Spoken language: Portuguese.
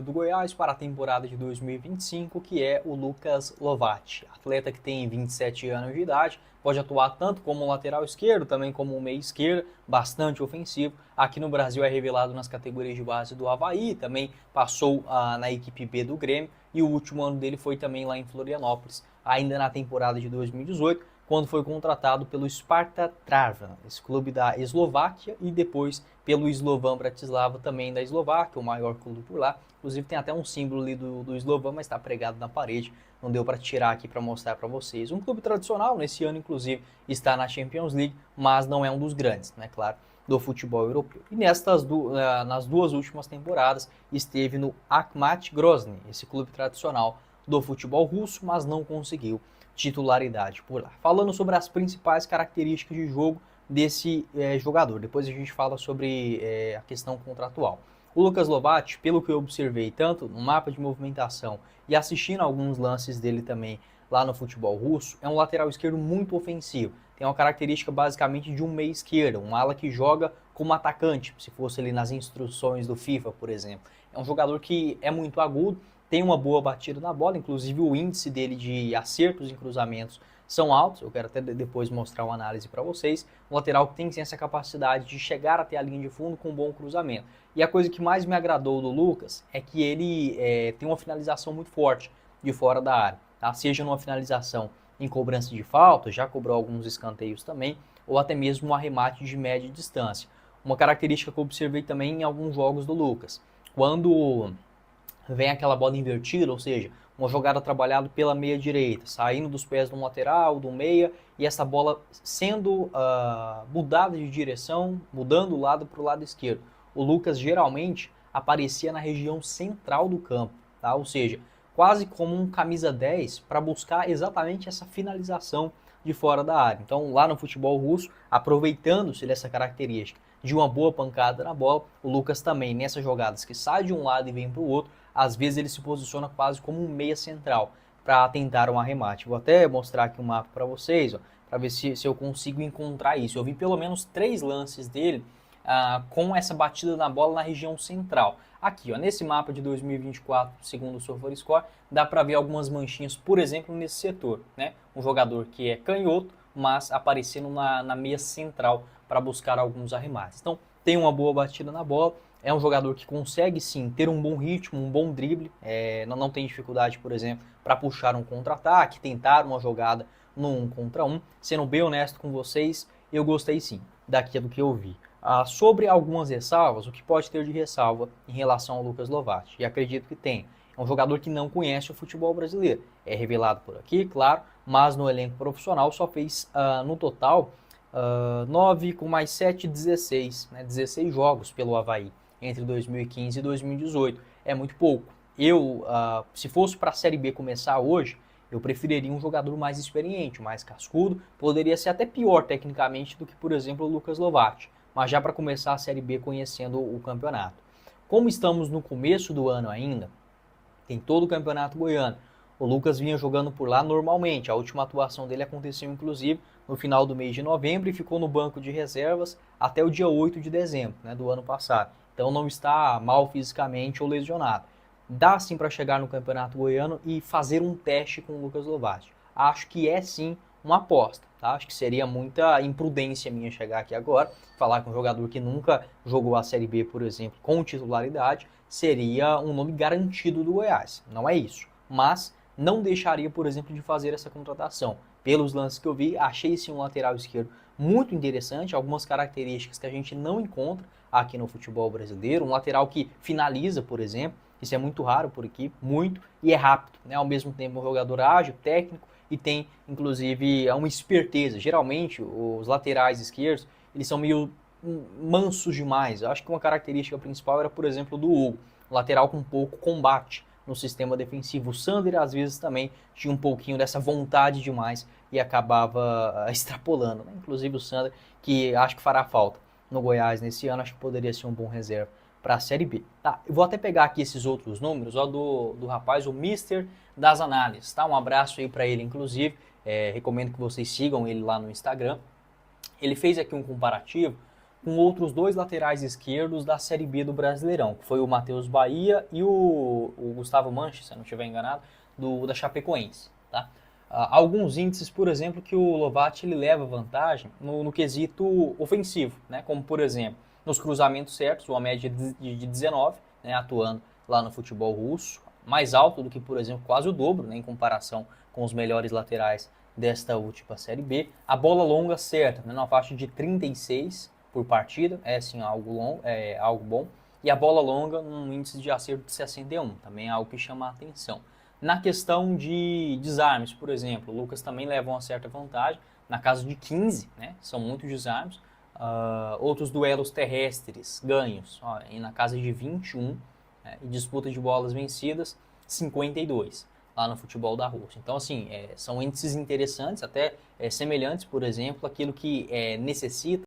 do Goiás para a temporada de 2025, que é o Lucas Lovati, atleta que tem 27 anos de idade, pode atuar tanto como lateral esquerdo, também como meia esquerda, bastante ofensivo. Aqui no Brasil é revelado nas categorias de base do Avaí, também passou na equipe B do Grêmio e o último ano dele foi também lá em Florianópolis, ainda na temporada de 2018, quando foi contratado pelo Sparta Trnava, esse clube da Eslováquia, e depois pelo Slovan Bratislava, também da Eslováquia, o maior clube por lá. Inclusive tem até um símbolo ali do Slovan, mas está pregado na parede, não deu para tirar aqui para mostrar para vocês. Um clube tradicional, nesse ano inclusive está na Champions League, mas não é um dos grandes, né, claro, do futebol europeu. E nas duas últimas temporadas esteve no Akhmat Grozny, esse clube tradicional do futebol russo, mas não conseguiu titularidade por lá. Falando sobre as principais características de jogo desse jogador, depois a gente fala sobre a questão contratual. O Lucas Lovati, pelo que eu observei, tanto no mapa de movimentação e assistindo alguns lances dele também lá no futebol russo, é um lateral esquerdo muito ofensivo. Tem uma característica basicamente de um meia esquerda, um ala que joga como atacante, se fosse ali nas instruções do FIFA, por exemplo. É um jogador que é muito agudo, tem uma boa batida na bola, inclusive o índice dele de acertos em cruzamentos são altos, eu quero até depois mostrar uma análise para vocês. Um lateral que tem sim essa capacidade de chegar até a linha de fundo com um bom cruzamento. E a coisa que mais me agradou do Lucas é que ele tem uma finalização muito forte de fora da área, tá? Seja numa finalização em cobrança de falta, já cobrou alguns escanteios também, ou até mesmo um arremate de média distância. Uma característica que eu observei também em alguns jogos do Lucas, quando vem aquela bola invertida, ou seja, uma jogada trabalhada pela meia direita, saindo dos pés do lateral, do meia, e essa bola sendo mudada de direção, mudando o lado para o lado esquerdo. O Lucas geralmente aparecia na região central do campo, tá? Ou seja, quase como um camisa 10 para buscar exatamente essa finalização de fora da área. Então, lá no futebol russo, aproveitando-se dessa característica de uma boa pancada na bola, o Lucas também, nessas jogadas que sai de um lado e vem para o outro, às vezes ele se posiciona quase como um meia central para tentar um arremate. Vou até mostrar aqui um mapa para vocês, para ver se eu consigo encontrar isso. Eu vi pelo menos 3 lances dele com essa batida na bola na região central. Aqui, nesse mapa de 2024, segundo o SofaScore, dá para ver algumas manchinhas, por exemplo, nesse setor, né? Um jogador que é canhoto, mas aparecendo na meia central para buscar alguns arremates. Então, tem uma boa batida na bola, é um jogador que consegue sim ter um bom ritmo, um bom drible, não tem dificuldade, por exemplo, para puxar um contra-ataque, tentar uma jogada no 1 contra 1. Sendo bem honesto com vocês, eu gostei sim daquilo que eu vi. Sobre algumas ressalvas, o que pode ter de ressalva em relação ao Lucas Lovati? E acredito que tem. É um jogador que não conhece o futebol brasileiro. É revelado por aqui, claro, mas no elenco profissional só fez no total 9 com mais 7, 16, né? 16 jogos pelo Avaí entre 2015 e 2018. É muito pouco. Se fosse para a Série B começar hoje, eu preferiria um jogador mais experiente, mais cascudo. Poderia ser até pior tecnicamente do que, por exemplo, o Lucas Lovati. Mas já para começar a Série B conhecendo o campeonato. Como estamos no começo do ano ainda, tem todo o campeonato goiano. O Lucas vinha jogando por lá normalmente. A última atuação dele aconteceu, inclusive, no final do mês de novembro e ficou no banco de reservas até o dia 8 de dezembro, né, do ano passado. Então não está mal fisicamente ou lesionado. Dá sim para chegar no campeonato goiano e fazer um teste com o Lucas Lovati. Acho que é sim uma aposta, tá? Acho que seria muita imprudência minha chegar aqui agora, falar com um jogador que nunca jogou a Série B, por exemplo, com titularidade, seria um nome garantido do Goiás. Não é isso. Mas não deixaria, por exemplo, de fazer essa contratação. Pelos lances que eu vi, achei sim um lateral esquerdo muito interessante, algumas características que a gente não encontra aqui no futebol brasileiro. Um lateral que finaliza, por exemplo, isso é muito raro por aqui, muito, e é rápido, né? Ao mesmo tempo um jogador ágil, técnico, e tem, inclusive, uma esperteza. Geralmente, os laterais esquerdos, eles são meio mansos demais. Eu acho que uma característica principal era, por exemplo, do Hugo, lateral com pouco combate no sistema defensivo. O Sander, às vezes, também tinha um pouquinho dessa vontade demais e acabava extrapolando, né? Inclusive o Sander, que acho que fará falta no Goiás nesse ano, acho que poderia ser um bom reserva para a Série B. Tá, eu vou até pegar aqui esses outros números, do rapaz, o Mister das análises, tá? Um abraço aí para ele, inclusive, recomendo que vocês sigam ele lá no Instagram. Ele fez aqui um comparativo com outros dois laterais esquerdos da Série B do Brasileirão, que foi o Matheus Bahia e o Gustavo Mancha, se eu não estiver enganado, da Chapecoense. Tá? Alguns índices, por exemplo, que o Lovati ele leva vantagem no quesito ofensivo, né? Como, por exemplo, nos cruzamentos certos, uma média de 19, né? Atuando lá no futebol russo, mais alto do que, por exemplo, quase o dobro, né? Em comparação com os melhores laterais desta última Série B. A bola longa certa, né? Numa faixa de 36 por partida, é sim algo bom. E a bola longa num índice de acerto de 61, também é algo que chama a atenção. Na questão de desarmes, por exemplo, o Lucas também leva uma certa vantagem, na casa de 15, né? São muitos desarmes. Outros duelos terrestres ganhos, e na casa de 21, né? E disputa de bolas vencidas, 52, lá no futebol da Rússia. Então, assim, são índices interessantes, até semelhantes, por exemplo, aquilo que necessita